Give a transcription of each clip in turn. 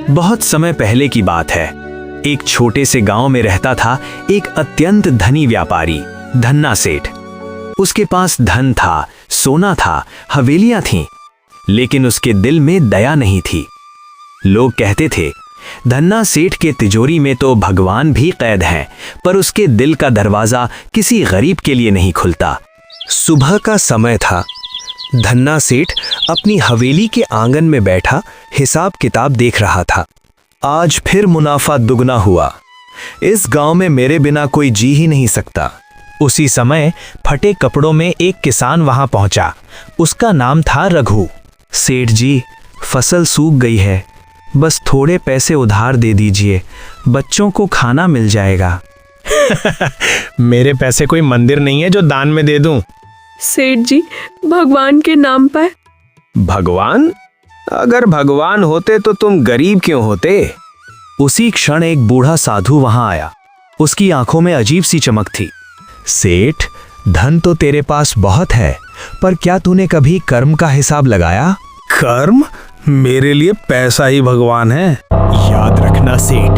बहुत समय पहले की बात है। एक छोटे से गांव में रहता था एक अत्यंत धनी व्यापारी, धन्ना सेठ। उसके पास धन था, सोना था, हवेलियां थीं, लेकिन उसके दिल में दया नहीं थी। लोग कहते थे, धन्ना सेठ के तिजोरी में तो भगवान भी कैद हैं, पर उसके दिल का दरवाजा किसी गरीब के लिए नहीं खुलता। सुबह का समय था। धन्ना सेठ अपनी हवेली के आंगन में बैठा हिसाब किताब देख रहा था। आज फिर मुनाफा दुगना हुआ। इस गांव में मेरे बिना कोई जी ही नहीं सकता। उसी समय फटे कपड़ों में एक किसान वहां पहुंचा। उसका नाम था रघु। सेठ जी, फसल सूख गई है, बस थोड़े पैसे उधार दे दीजिए, बच्चों को खाना मिल जाएगा। मेरे पैसे कोई मंदिर नहीं है जो दान में दे दूं। सेठ जी, भगवान के नाम पर। भगवान? अगर भगवान होते तो तुम गरीब क्यों होते? उसी क्षण एक बूढ़ा साधु वहां आया। उसकी आंखों में अजीब सी चमक थी। सेठ, धन तो तेरे पास बहुत है, पर क्या तूने कभी कर्म का हिसाब लगाया? कर्म? मेरे लिए पैसा ही भगवान है। याद रखना सेठ,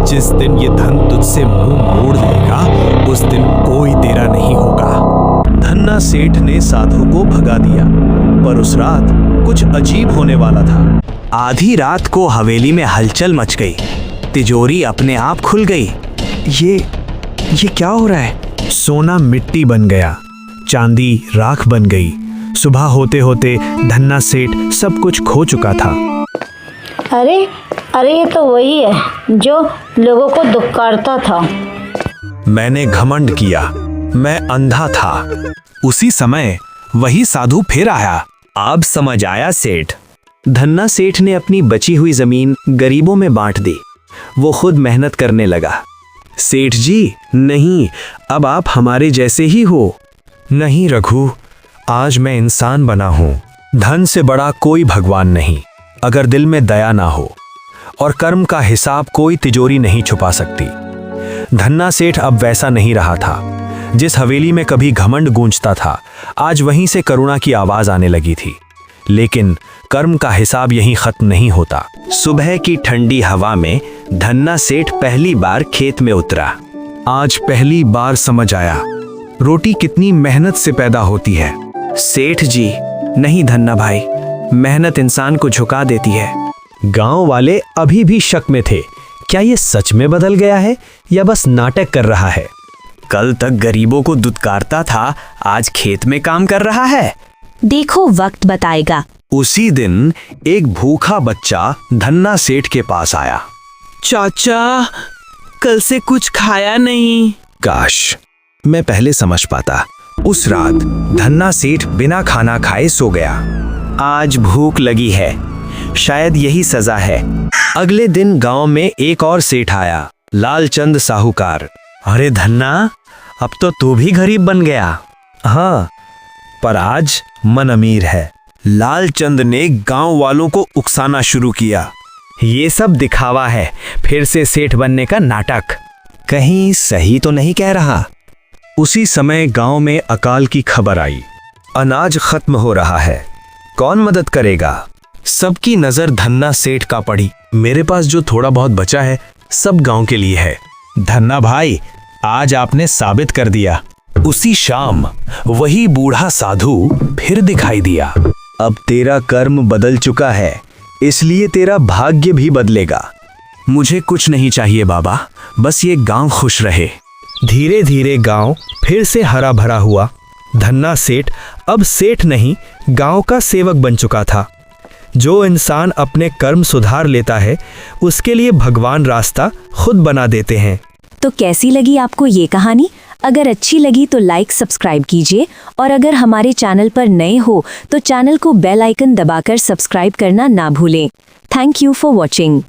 जिस दिन ये धन तुझसे मुंह मोड़ लेगा, उस दिन कोई तेरा नहीं होगा। धन्ना सेठ ने साधु को भगा दिया, पर उस रात कुछ अजीब होने वाला था। आधी रात को हवेली में हलचल मच गई। तिजोरी अपने आप खुल गई। ये क्या हो रहा है? सोना मिट्टी बन गया, चांदी राख बन गई। सुबह होते होते धन्ना सेठ सब कुछ खो चुका था। अरे ये तो वही है जो लोगों को दुक्कारता था। मैंने घमंड किया, मैं अंधा था। उसी समय वही साधु फिर आया। अब समझ आया सेठ। धन्ना सेठ ने अपनी बची हुई जमीन गरीबों में बांट दी। वो खुद मेहनत करने लगा। सेठ जी, नहीं, अब आप हमारे जैसे ही हो। नहीं रघु, आज मैं इंसान बना हूं। धन से बड़ा कोई भगवान नहीं, अगर दिल में दया ना हो। और कर्म का हिसाब कोई तिजोरी नहीं छुपा सकती। धन्ना सेठ अब वैसा नहीं रहा था। जिस हवेली में कभी घमंड गूंजता था, आज वहीं से करुणा की आवाज आने लगी थी। लेकिन कर्म का हिसाब यहीं खत्म नहीं होता। सुबह की ठंडी हवा में धन्ना सेठ पहली बार खेत में उतरा। आज पहली बार समझ आया, रोटी कितनी मेहनत से पैदा होती है। सेठ जी, नहीं धन्ना भाई, मेहनत इंसान को झुका देती है। गांव वाले अभी भी शक में थे, क्या ये सच में बदल गया है या बस नाटक कर रहा है? कल तक गरीबों को दुत्कारता था, आज खेत में काम कर रहा है। देखो, वक्त बताएगा। उसी दिन एक भूखा बच्चा धन्ना सेठ के पास आया। चाचा, कल से कुछ खाया नहीं। काश मैं पहले समझ पाता। उस रात धन्ना सेठ बिना खाना खाए सो गया। आज भूख लगी है, शायद यही सजा है। अगले दिन गांव में एक और सेठ आया, लालचंद साहूकार। अरे धन्ना, अब तो तू भी गरीब बन गया। हाँ, पर आज मन अमीर है। लालचंद ने गांव वालों को उकसाना शुरू किया। ये सब दिखावा है, फिर से सेठ बनने का नाटक। कहीं सही तो नहीं कह रहा। उसी समय गांव में अकाल की खबर आई। अनाज खत्म हो रहा है, कौन मदद करेगा? सबकी नजर धन्ना सेठ का पड़ी। मेरे पास जो थोड़ा बहुत बचा है, सब गांव के लिए है। धन्ना भाई, आज आपने साबित कर दिया। उसी शाम वही बूढ़ा साधु फिर दिखाई दिया। अब तेरा कर्म बदल चुका है, इसलिए तेरा भाग्य भी बदलेगा। मुझे कुछ नहीं चाहिए बाबा, बस ये गांव खुश रहे। धीरे धीरे गांव फिर से हरा भरा हुआ। धन्ना सेठ अब सेठ नहीं, गांव का सेवक बन चुका था। जो इंसान अपने कर्म सुधार लेता है, उसके लिए भगवान रास्ता खुद बना देते हैं। तो कैसी लगी आपको ये कहानी? अगर अच्छी लगी तो लाइक सब्सक्राइब कीजिए, और अगर हमारे चैनल पर नए हो तो चैनल को बेल आइकन दबाकर सब्सक्राइब करना ना भूलें। Thank you for watching.